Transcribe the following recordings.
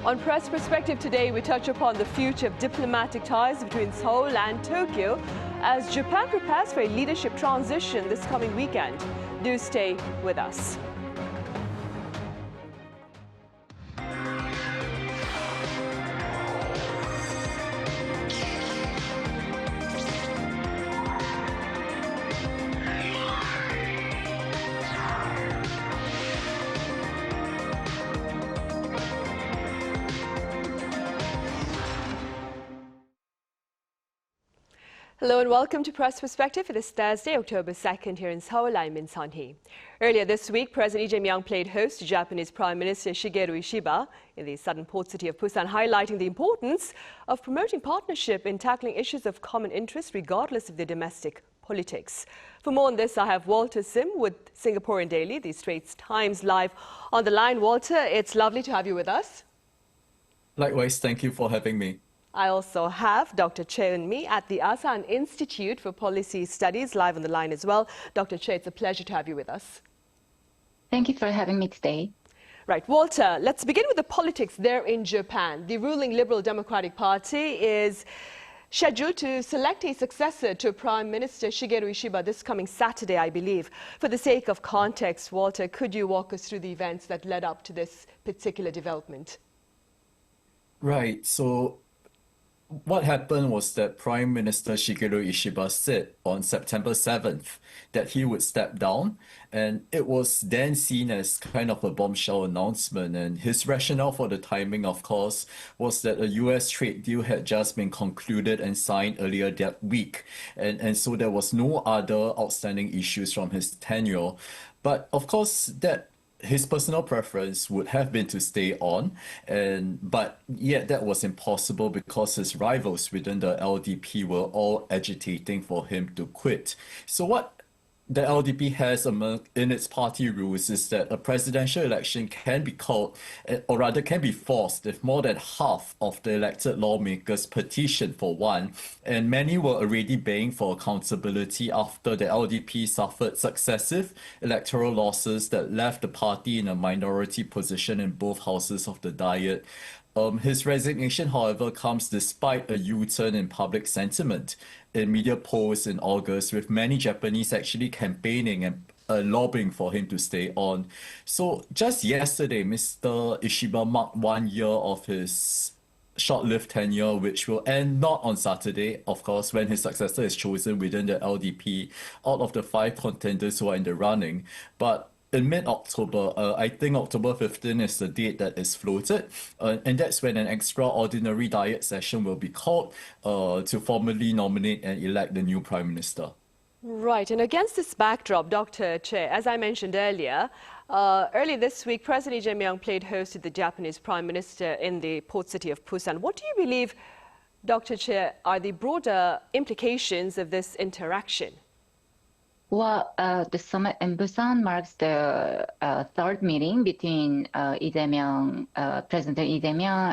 On Press Perspective today, we touch upon the future of diplomatic ties between Seoul and Tokyo as Japan prepares for a leadership transition this coming weekend. Do stay with us. Hello and welcome to Press Perspective for this Thursday, October 2nd here in Seoul. I'm Min Sunhee. Earlier this week, President Lee Jae Myung played host to Japanese Prime Minister Shigeru Ishiba in the southern port city of Busan, highlighting the importance of promoting partnership in tackling issues of common interest regardless of their domestic politics. For more on this, I have Walter Sim with Singaporean Daily, the Straits Times, live on the line. Walter, it's lovely to have you with us. Likewise, thank you for having me. I also have Doctor Choi Eunmi at the Asan Institute for Policy Studies live on the line as well. Dr. Choi, it's a pleasure to have you with us. Thank you for having me today. Right, Walter, let's begin with the politics there in Japan. The ruling Liberal Democratic Party is scheduled to select a successor to Prime Minister Shigeru Ishiba this coming Saturday, I believe. For the sake of context, Walter, could you walk us through the events that led up to this particular development? Right, so what happened was that Prime Minister Shigeru Ishiba said on September 7th that he would step down, and it was then seen as kind of a bombshell announcement. And his rationale for the timing, of course, was that a US trade deal had just been concluded and signed earlier that week. And so there was no other outstanding issues from his tenure. But of course, that his personal preference would have been to stay on, but yet that was impossible because his rivals within the LDP were all agitating for him to quit. So what the LDP has in its party rules is that a presidential election can be called, or rather can be forced, if more than half of the elected lawmakers petition for one, and many were already baying for accountability after the LDP suffered successive electoral losses that left the party in a minority position in both houses of the Diet. His resignation, however, comes despite a U-turn in public sentiment in media polls in August, with many Japanese actually campaigning and lobbying for him to stay on. So just yesterday, Mr. Ishiba marked 1 year of his short-lived tenure, which will end not on Saturday, of course, when his successor is chosen within the LDP out of the 5 contenders who are in the running, but in mid-October. I think October 15 is the date that is floated, and that's when an extraordinary Diet session will be called to formally nominate and elect the new Prime Minister. Right, and against this backdrop, Dr. Choi, as I mentioned earlier, early this week, President Lee Jae Myung played host to the Japanese Prime Minister in the port city of Busan. What do you believe, Dr. Choi, are the broader implications of this interaction? Well, the summit in Busan marks the third meeting between President Lee Jae Myung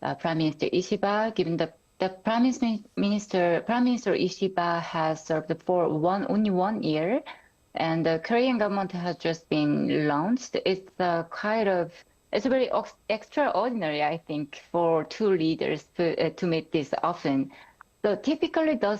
and Prime Minister Ishiba. Given the Prime Minister Ishiba has served for only 1 year, and the Korean government has just been launched. It's it's very extraordinary, I think, for two leaders to meet this often. So typically, the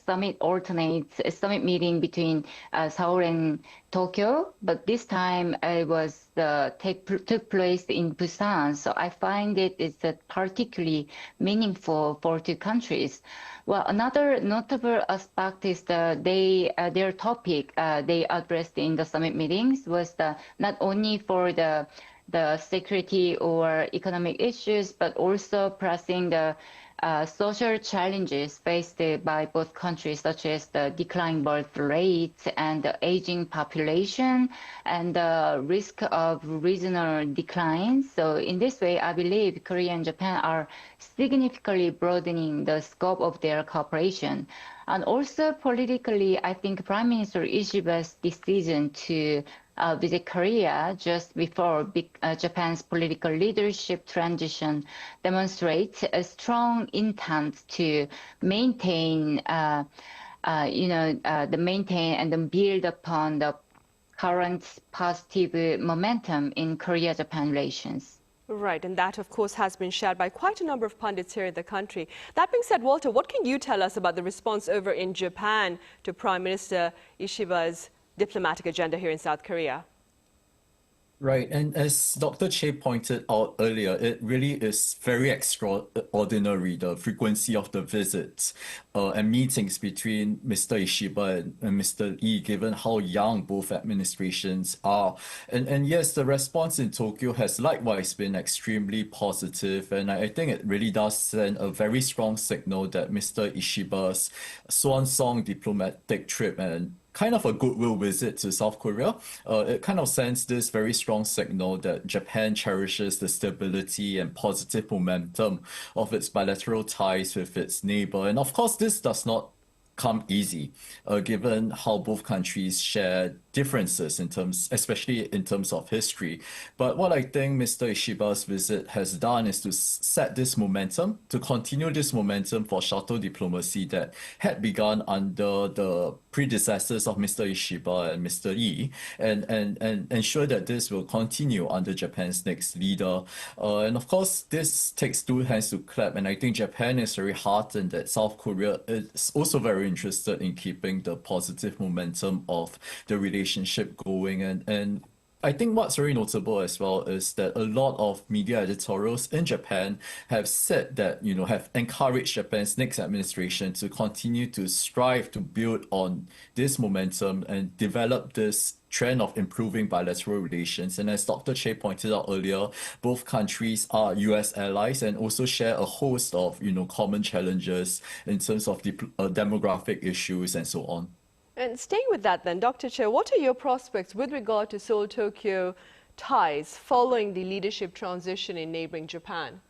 summit alternates a summit meeting between Seoul and Tokyo, but this time it was took place in Busan. So I find it is particularly meaningful for two countries. Well, another notable aspect is their topic they addressed in the summit meetings was not only for the security or economic issues, but also pressing the social challenges faced by both countries, such as the declining birth rates and the aging population and the risk of regional decline. So in this way, I believe Korea and Japan are significantly broadening the scope of their cooperation. And also politically, I think Prime Minister Ishiba's decision to visit Korea just before Japan's political leadership transition demonstrates a strong intent to maintain, maintain and then build upon the current positive momentum in Korea-Japan relations. Right, and that, of course, has been shared by quite a number of pundits here in the country. That being said, Walter, what can you tell us about the response over in Japan to Prime Minister Ishiba's diplomatic agenda here in South Korea? Right, and as Dr. Choi pointed out earlier, it really is very extraordinary, the frequency of the visits and meetings between Mr. Ishiba and Mr. Lee, given how young both administrations are. And yes, the response in Tokyo has likewise been extremely positive, and I think it really does send a very strong signal that Mr. Ishiba's swan song diplomatic trip and kind of a goodwill visit to South Korea. It kind of sends this very strong signal that Japan cherishes the stability and positive momentum of its bilateral ties with its neighbor. And of course, this does not come easy, given how both countries share differences in terms, especially in terms of history. But what I think Mr. Ishiba's visit has done is to set this momentum, to continue this momentum for shuttle diplomacy that had begun under the predecessors of Mr. Ishiba and Mr. Lee, and ensure that this will continue under Japan's next leader. And of course, this takes two hands to clap, and I think Japan is very heartened that South Korea is also very interested in keeping the positive momentum of the relationship going. And I think what's very notable as well is that a lot of media editorials in Japan have said that, have encouraged Japan's next administration to continue to strive to build on this momentum and develop this trend of improving bilateral relations. And as Dr. Choi pointed out earlier, both countries are US allies and also share a host of, common challenges in terms of demographic issues and so on. And staying with that then, Dr. Choi, what are your prospects with regard to Seoul-Tokyo ties following the leadership transition in neighboring Japan?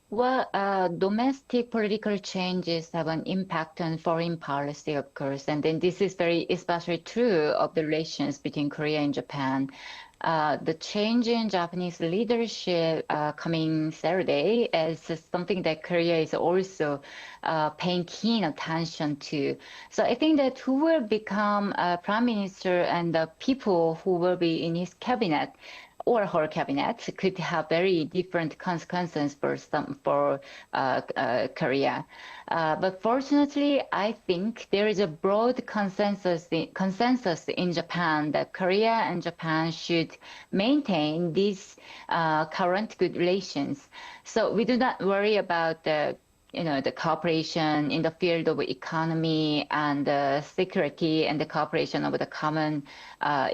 Well, domestic political changes have an impact on foreign policy, of course, and then this is very especially true of the relations between Korea and Japan. The change in Japanese leadership coming Saturday is something that Korea is also paying keen attention to. So I think that who will become prime minister and the people who will be in his cabinet or her cabinet could have very different consequences for Korea. But fortunately, I think there is a broad consensus in Japan that Korea and Japan should maintain these current good relations. So we do not worry about the cooperation in the field of economy and security and the cooperation over the common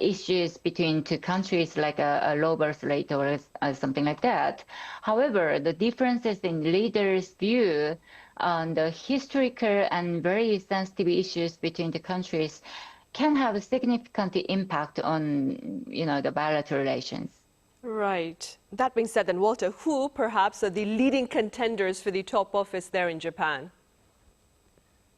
issues between two countries like a low birth rate or something like that. However, the differences in leaders' view on the historical and very sensitive issues between the countries can have a significant impact on, the bilateral relations. Right. That being said then, Walter, who perhaps are the leading contenders for the top office there in Japan?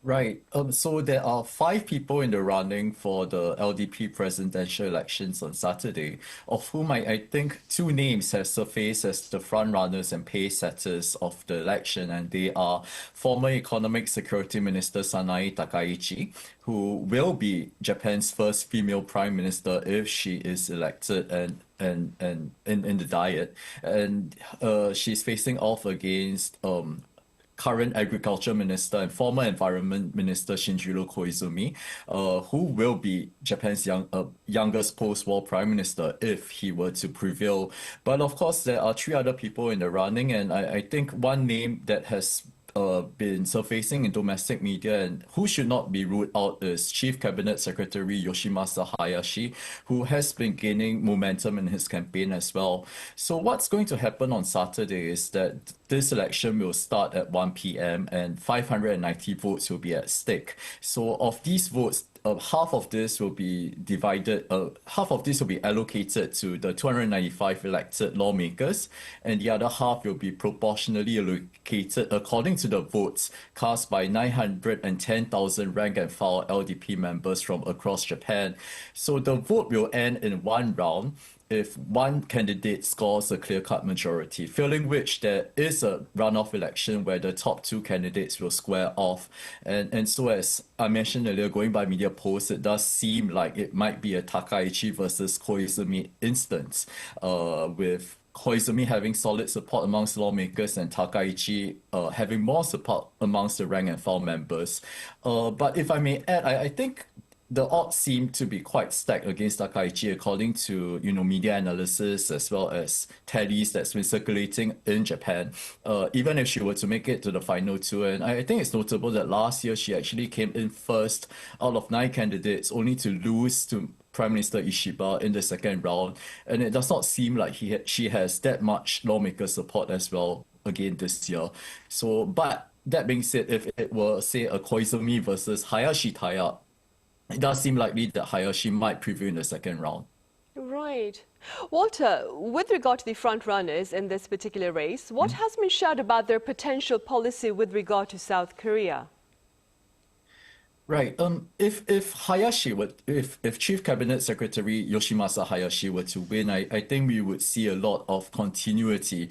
Right. So there are 5 people in the running for the LDP presidential elections on Saturday, of whom I think 2 names have surfaced as the front runners and pace setters of the election, and they are former Economic Security Minister Sanae Takaichi, who will be Japan's first female prime minister if she is elected and in the Diet, and she's facing off against current Agriculture Minister and former Environment Minister Shigeru Ishiba, who will be Japan's youngest post-war Prime Minister if he were to prevail. But of course, there are 3 other people in the running, and I think one name that has been surfacing in domestic media and who should not be ruled out is Chief Cabinet Secretary Yoshimasa Hayashi, who has been gaining momentum in his campaign as well. So what's going to happen on Saturday is that this election will start at 1 p.m. and 590 votes will be at stake. So of these votes, half of this will be allocated to the 295 elected lawmakers, and the other half will be proportionally allocated according to the votes cast by 910,000 rank and file LDP members from across Japan. So the vote will end in one round if one candidate scores a clear-cut majority, failing which there is a runoff election where the top 2 candidates will square off. And so as I mentioned earlier, going by media polls, it does seem like it might be a Takaichi versus Koizumi instance, with Koizumi having solid support amongst lawmakers and Takaichi having more support amongst the rank and file members. But if I may add, I think the odds seem to be quite stacked against Takaichi, according to media analysis as well as tallies that's been circulating in Japan. Even if she were to make it to the final two, and I think it's notable that last year she actually came in first out of 9 candidates, only to lose to Prime Minister Ishiba in the second round, and it does not seem like she has that much lawmaker support as well again this year. So, but that being said, if it were say a Koizumi versus Hayashi tie-up, it does seem likely that Hayashi might prevail in the second round. Right. Walter, with regard to the front runners in this particular race, what has been shared about their potential policy with regard to South Korea? Right. If Hayashi if Chief Cabinet Secretary Yoshimasa Hayashi were to win, I think we would see a lot of continuity,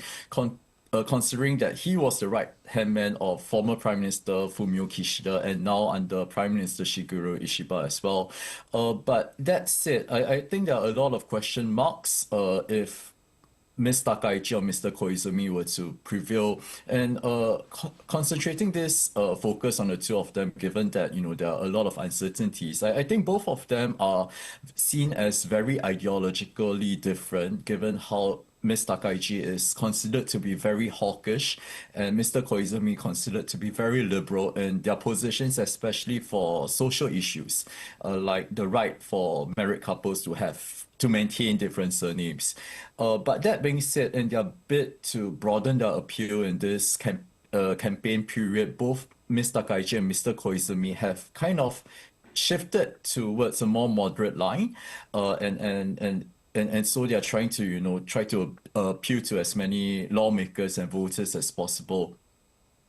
considering that he was the right-hand man of former Prime Minister Fumio Kishida and now under Prime Minister Shigeru Ishiba as well. But that said, I think there are a lot of question marks if Ms. Takaichi or Mr. Koizumi were to prevail, and concentrating this focus on the two of them, given that there are a lot of uncertainties, I think both of them are seen as very ideologically different, given how Ms. Takaichi is considered to be very hawkish and Mr. Koizumi considered to be very liberal in their positions, especially for social issues, like the right for married couples to maintain different surnames. But that being said, in their bid to broaden their appeal in this campaign period, both Ms. Takaichi and Mr. Koizumi have kind of shifted towards a more moderate line, and so they are trying to appeal to as many lawmakers and voters as possible.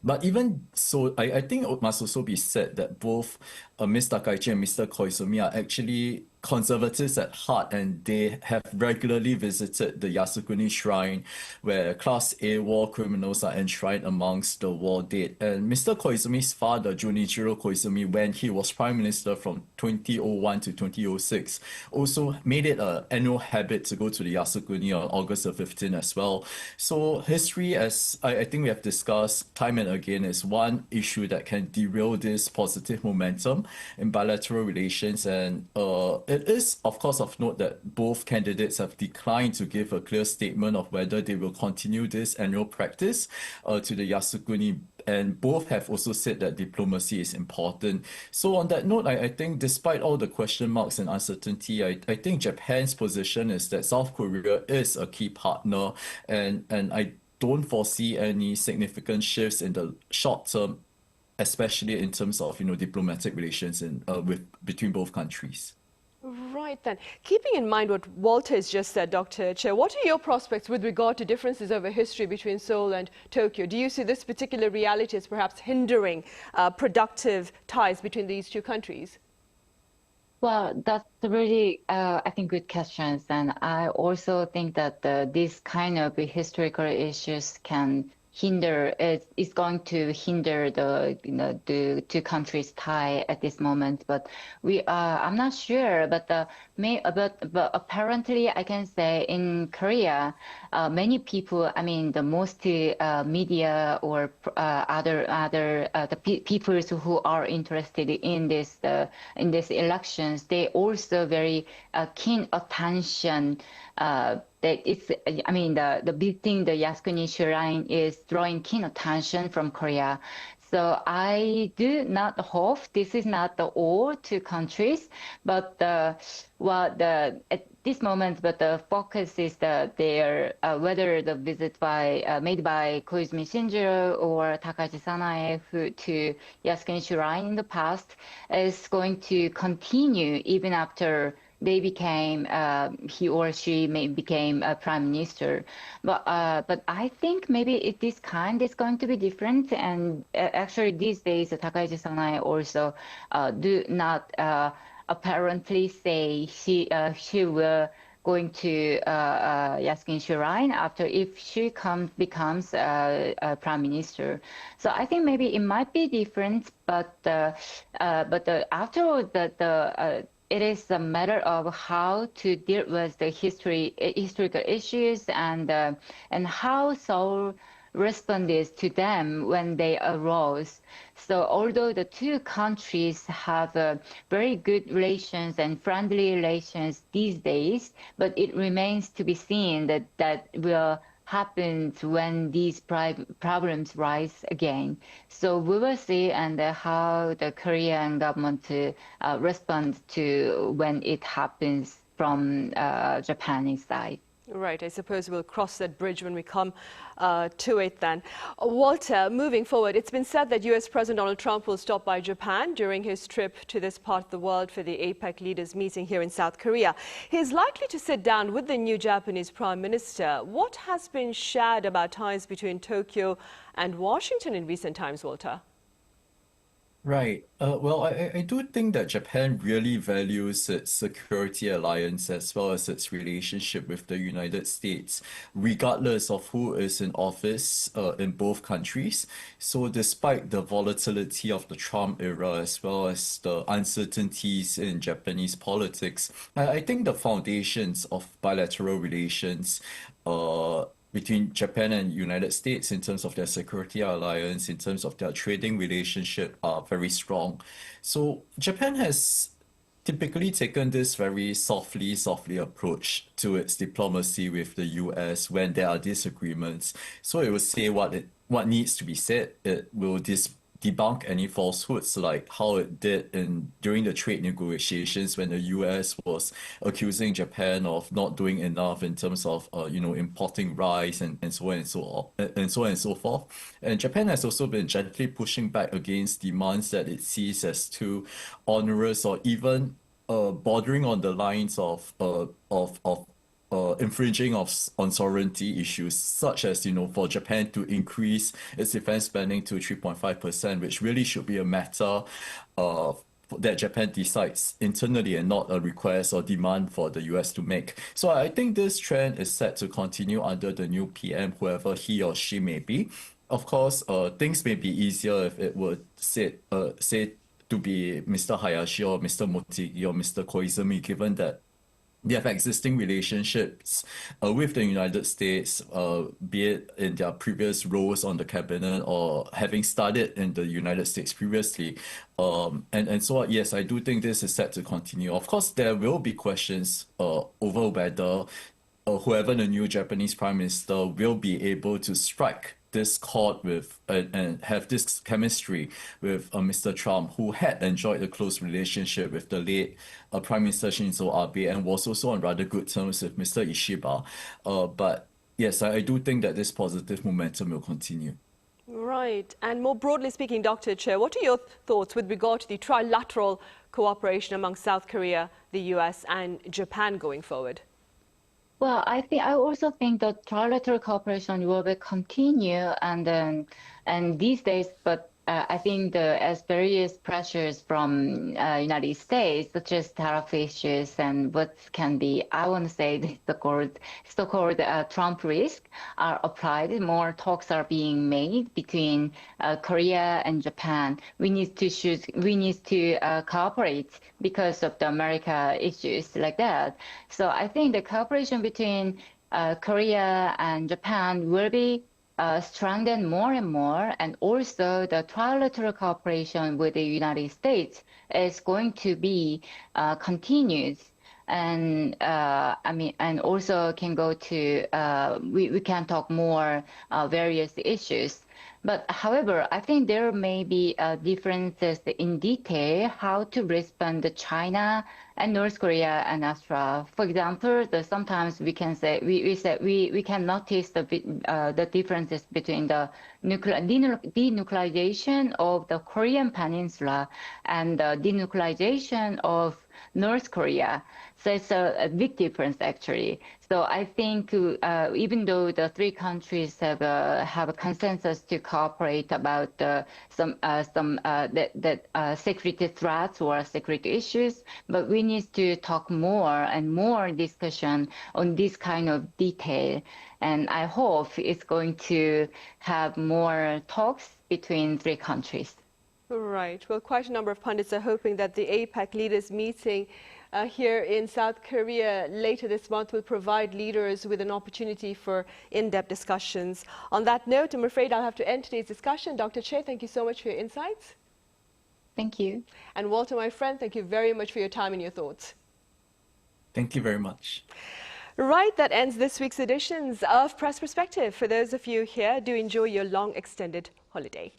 But even so, I think it must also be said that both Ms. Takaichi and Mr. Koizumi are actually conservatives at heart, and they have regularly visited the Yasukuni Shrine, where Class A war criminals are enshrined amongst the war dead. And Mr. Koizumi's father, Junichiro Koizumi, when he was Prime Minister from 2001 to 2006, also made it an annual habit to go to the Yasukuni on August the 15th as well. So history, as I think we have discussed time and again, is one issue that can derail this positive momentum in bilateral relations, and it is, of course, of note that both candidates have declined to give a clear statement of whether they will continue this annual practice to the Yasukuni, and both have also said that diplomacy is important. So on that note, I think despite all the question marks and uncertainty, I think Japan's position is that South Korea is a key partner, and I don't foresee any significant shifts in the short term, especially in terms of diplomatic relations between both countries. Right then. Keeping in mind what Walter has just said, Dr. Choi, what are your prospects with regard to differences over history between Seoul and Tokyo? Do you see this particular reality as perhaps hindering productive ties between these two countries? Well, that's really, I think, good questions. And I also think that this kind of historical issues can is going to hinder the two countries' tie at this moment. But I'm not sure, but apparently I can say in Korea, many people, I mean, the most media or people who are interested in this elections, they also very keen attention. The building the Yasukuni Shrine is drawing keen attention from Korea. So I do not hope this is not all two countries, but at this moment, but the focus is whether the visit made by Koizumi Shinjiro or Takaichi Sanae to Yasukuni Shrine in the past is going to continue even after they he or she became a prime minister. But I think maybe this kind is going to be different. And actually these days, Takaichi Sanae also do not apparently say she will going to Yasukuni Shrine if she becomes a prime minister. So I think maybe it might be different, but after it is a matter of how to deal with the historical issues and how Seoul responded to them when they arose. So although the two countries have very good relations and friendly relations these days, but it remains to be seen that will happen when these problems rise again. So we will see and how the Korean government responds to when it happens from Japanese side. Right, I suppose we'll cross that bridge when we come to it then. Walter, moving forward, it's been said that US President Donald Trump will stop by Japan during his trip to this part of the world for the APEC leaders meeting here in South Korea. He's likely to sit down with the new Japanese Prime Minister. What has been shared about ties between Tokyo and Washington in recent times, Walter? Right. Well, I do think that Japan really values its security alliance as well as its relationship with the United States, regardless of who is in office in both countries. So despite the volatility of the Trump era as well as the uncertainties in Japanese politics, I think the foundations of bilateral relations between Japan and United States in terms of their security alliance, in terms of their trading relationship are very strong. So Japan has typically taken this very softly approach to its diplomacy with the US when there are disagreements. So it will say what needs to be said. It will debunk any falsehoods like how it did during the trade negotiations when the US was accusing Japan of not doing enough in terms of importing rice and so on and so forth. And Japan has also been gently pushing back against demands that it sees as too onerous or even bordering on the lines of infringing on sovereignty issues, such as, for Japan to increase its defense spending to 3.5%, which really should be a matter that Japan decides internally and not a request or demand for the US to make. So I think this trend is set to continue under the new PM, whoever he or she may be. Of course, things may be easier if it were say to be Mr. Hayashi or Mr. Motegi or Mr. Koizumi, given that they have existing relationships with the United States, be it in their previous roles on the cabinet or having studied in the United States previously. And so, yes, I do think this is set to continue. Of course, there will be questions over whether whoever the new Japanese Prime Minister will be able to strike this chord with and have this chemistry with Mr. Trump, who had enjoyed a close relationship with the late Prime Minister Shinzo Abe and was also on rather good terms with Mr. Ishiba. But yes, I do think that this positive momentum will continue. Right. And more broadly speaking, Dr. Choi, what are your thoughts with regard to the trilateral cooperation among South Korea, the US and Japan going forward? Well, I also think that trilateral cooperation will continue and these days, but I think as various pressures from United States, such as tariff issues and what can be, I want to say, the so-called Trump risk are applied. More talks are being made between Korea and Japan. We need to cooperate because of the America issues like that. So I think the cooperation between Korea and Japan will be strengthened more and more, and also the trilateral cooperation with the United States is going to be continued. And and also can go to we can talk more various issues. But however, I think there may be differences in detail how to respond to China and North Korea and Australia. For example, sometimes we can say we can notice the differences between the denuclearization of the Korean Peninsula and the denuclearization of North Korea. So it's a big difference actually. So I think even though the three countries have a consensus to cooperate about some security threats or security issues, but we need to talk more and more discussion on this kind of detail. And I hope it's going to have more talks between three countries. Right. Well, quite a number of pundits are hoping that the APEC leaders meeting here in South Korea later this month will provide leaders with an opportunity for in-depth discussions. On that note, I'm afraid I'll have to end today's discussion. Dr. Choi, thank you so much for your insights. Thank you. And Walter, my friend, thank you very much for your time and your thoughts. Thank you very much. Right, that ends this week's editions of Press Perspective. For those of you here, do enjoy your long extended holiday.